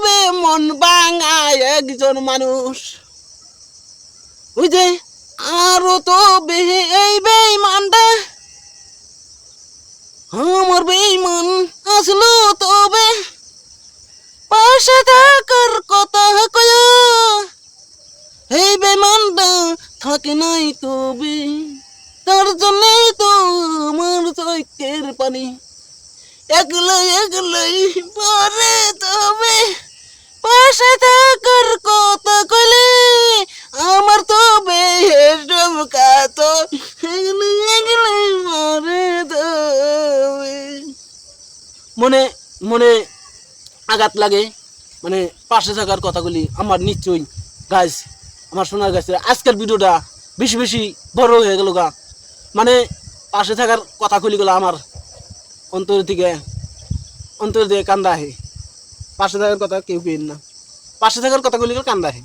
তবে মন ভাঙায় একজন মানুষ। ওই যে আরো তবে এই বেঈমানটা আমার বেঈমান আসলো তবে পাশে থাকার কথা কয় এই বেঈমানটা থাকে নাই তবে তার জন্যই তো আমার চোখের পানি একলাই একলাই পরে তবে পাশে থাকার কথা কইলে আমার তবে হেডম কাতো একলাই একলাই পরে তবে মনে মনে আঘাত লাগে, মানে পাশে থাকার কথাগুলি আমার নিশ্চয়ই গাইস আমার শোনার কাছে আজকের ভিডিওটা বেশি বেশি বড় হয়ে গেল গা, মানে পাশে থাকার কথাগুলিগুলো আমার অন্তর থেকে কান্দা আহে। পাশে থাকার কথা কেউ পেন না, পাশে থাকার কথাগুলি কান্দা আহে।